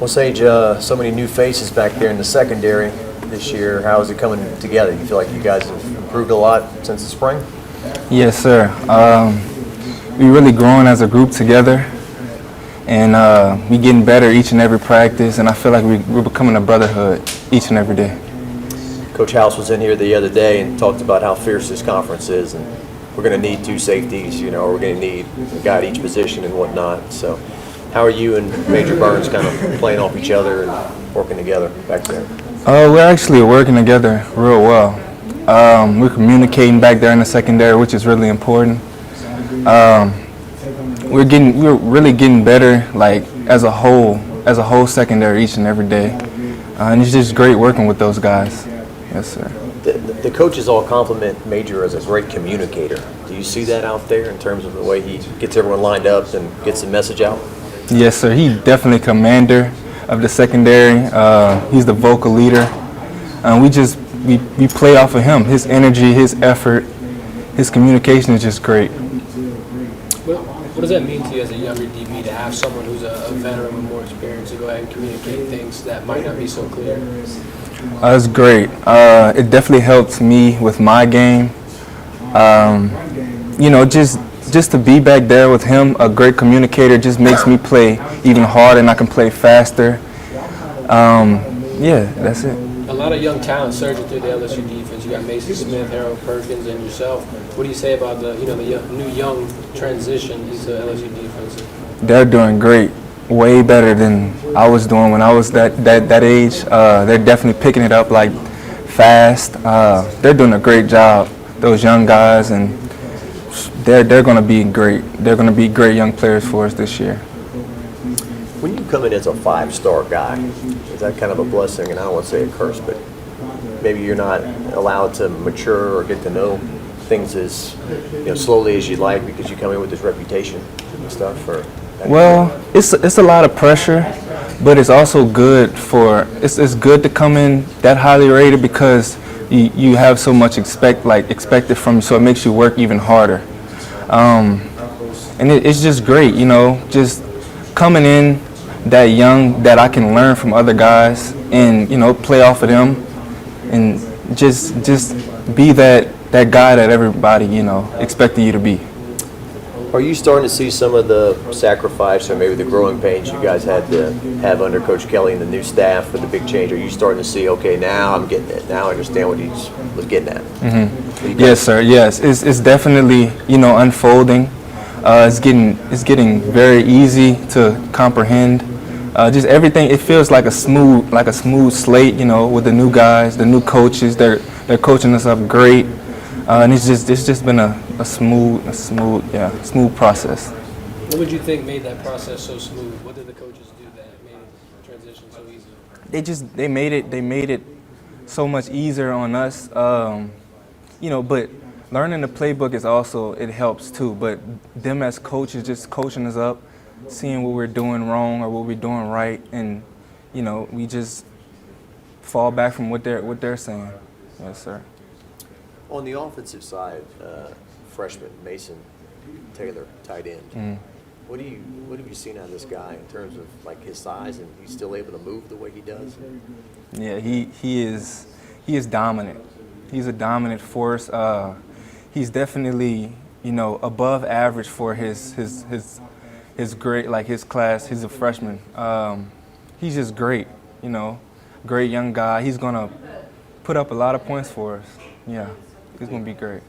Well, Sage, so many new faces back there in the secondary this year. How is it coming together? You feel like you guys have improved a lot since the spring? Yes, sir. We really growing as a group together, and we getting better each and every practice, and I feel like we're becoming a brotherhood each and every day. Coach House was in here the other day and talked about how fierce this conference is, and we're going to need two safeties, or we're going to need a guy at each position and whatnot. So how are you and Major Burns kind of playing off each other and working together back there? We're actually working together real well. We're communicating back there in the secondary, which is really important. We're really getting better, like as a whole secondary each and every day, and it's just great working with those guys. Yes, sir. The coaches all compliment Major as a great communicator. Do you see that out there in terms of the way he gets everyone lined up and gets the message out? Yes, sir. He's definitely commander of the secondary. He's the vocal leader. We play off of him. His energy, his effort, his communication is just great. What does that mean to you as a younger DB to have someone who's a veteran with more experience to go ahead and communicate things that might not be so clear? It's great. It definitely helps me with my game. Just to be back there with him, a great communicator, just makes me play even harder and I can play faster. Yeah, that's it. A lot of young talent surging through the LSU defense. You got Mason Smith, Harold Perkins, and yourself. What do you say about the new young transition into LSU defense? They're doing great, way better than I was doing when I was that age. They're definitely picking it up like fast. They're doing a great job, those young guys, and they're going to be great. They're going to be great young players for us this year. When you come in as a five-star guy, is that kind of a blessing? And I don't want to say a curse, but maybe you're not allowed to mature or get to know things as slowly as you'd like because you come in with this reputation and stuff. Well, it's a lot of pressure, but it's also good it's good to come in that highly rated because you have so much expected from you, so it makes you work even harder. And it's just great, just coming in that young, that I can learn from other guys and play off of them, and just be that guy that everybody expected you to be. Are you starting to see some of the sacrifice or maybe the growing pains you guys had to have under Coach Kelly and the new staff with the big change? Are you starting to see, okay, now I'm getting it. Now I understand what he was getting at. Mm-hmm. Yes, sir. Yes, it's definitely unfolding. It's getting very easy to comprehend. Just everything. It feels like a smooth slate. With the new guys, the new coaches. They're coaching us up great. And it's just been a smooth process. What would you think made that process so smooth? What did the coaches do that made the transition so easy? They made it so much easier on us. But learning the playbook it helps too. But them as coaches just coaching us up, seeing what we're doing wrong or what we're doing right, and we just fall back from what they're saying. Yes, sir. On the offensive side, freshman Mason Taylor, tight end. Mm. What have you seen out of this guy in terms of his size, and he's still able to move the way he does? Yeah, he is dominant. He's a dominant force. He's definitely above average for his grade, his class. He's a freshman. He's just great. Great young guy. He's gonna put up a lot of points for us. Yeah. He's going to be great.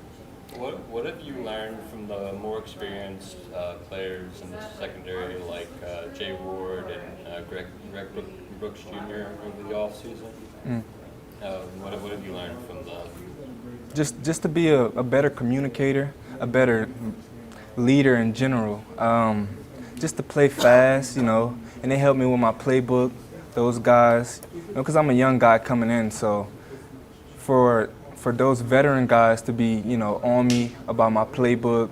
What have you learned from the more experienced players in the secondary, like Jay Ward and Greg Brooks Jr. over the offseason? Mm. What have you learned from them? Just to be a better communicator, a better leader in general. Just to play fast, and they help me with my playbook. Those guys, because I'm a young guy coming in, so for those veteran guys to be, on me about my playbook,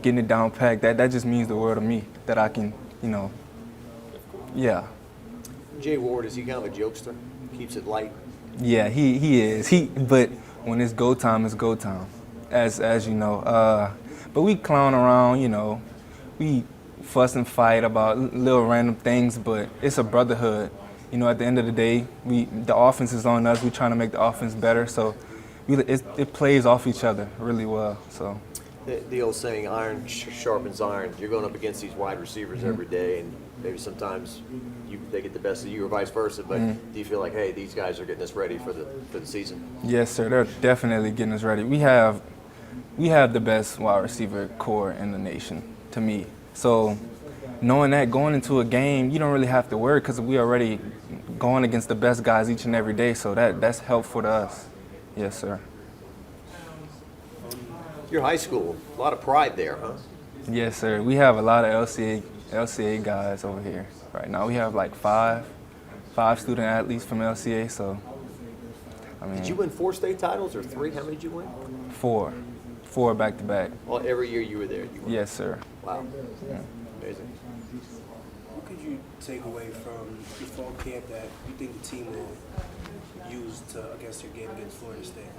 getting it down packed, that just means the world to me, that I can, yeah. Jay Ward, is he kind of a jokester? Keeps it light? Yeah, he is. But when it's go time, it's go time, as you know. But we clown around, we fuss and fight about little random things, but it's a brotherhood. You know, at the end of the day, the offense is on us. We're trying to make the offense better, so it plays off each other really well. So The old saying, iron sharpens iron. You're going up against these wide receivers every day, and maybe sometimes they get the best of you or vice versa, but do you feel like, hey, these guys are getting us ready for the season? yes, sir, they're definitely getting us ready. We have the best wide receiver core in the nation, to me. So knowing that going into a game, you don't really have to worry because we already going against the best guys each and every day, so that's helpful to us. Yes, sir. Your high school, a lot of pride there, huh? Yes, sir. We have a lot of LCA guys over here right now. We have like five student athletes from LCA, so I mean. Did you win 4 state titles or 3? How many did you win? 4 back to back. Well, every year you were there. Yes, sir. Wow. Yeah. Amazing. What could you take away from your fall camp that you think the team will use against your game against Florida State?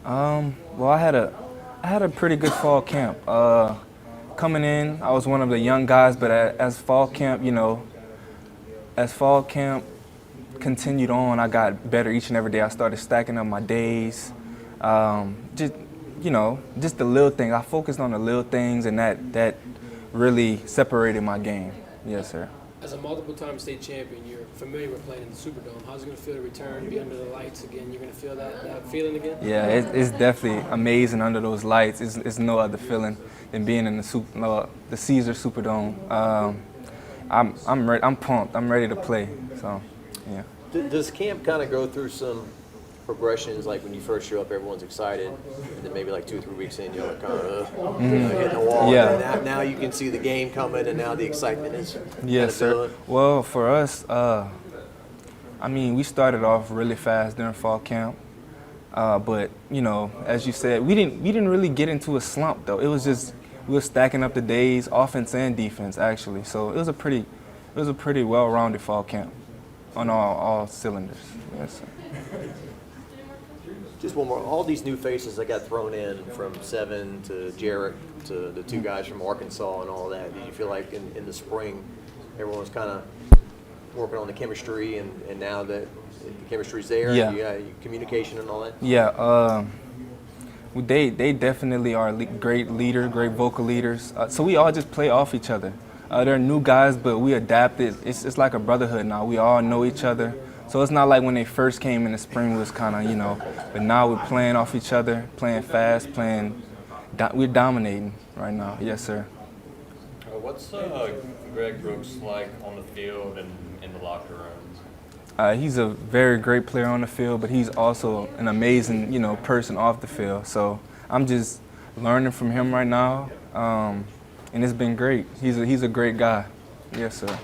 Well, I had a pretty good fall camp. Coming in, I was one of the young guys, but as fall camp continued on, I got better each and every day. I started stacking up my days. Just the little things. I focused on the little things, and that really separated my game. Yes, sir. As a multiple-time state champion, you're familiar with playing in the Superdome. How's it going to feel to return, be under the lights again? You're going to feel that feeling again? Yeah, it's definitely amazing under those lights. It's no other feeling than being in the Caesar Superdome. I'm pumped. I'm ready to play. So, yeah. Does camp kind of go through some progressions, like when you first show up, everyone's excited, and then maybe like 2 or 3 weeks in, you're like kind of hitting the wall. Yeah. And now you can see the game coming, and now the excitement is. Yes, sir. Well, for us, we started off really fast during fall camp, but as you said, we didn't really get into a slump though. It was just we were stacking up the days, offense and defense actually. So it was a pretty well-rounded fall camp on all cylinders. Yes, sir. Just one more. All these new faces that got thrown in, from Seven to Jarrett to the 2 guys from Arkansas and all that. Do you feel like in the spring, everyone's kind of working on the chemistry, and now that the chemistry's there, Yeah. you got communication and all that? Yeah, they definitely are great leaders, great vocal leaders. So we all just play off each other. They're new guys, but we adapted. It's like a brotherhood now. We all know each other. So it's not like when they first came in the spring, it was kind of, but now we're playing off each other, playing fast, we're dominating right now. Yes, sir. What's Greg Brooks like on the field and in the locker rooms? He's a very great player on the field, but he's also an amazing, person off the field. So I'm just learning from him right now, and it's been great. He's a great guy. Yes, sir.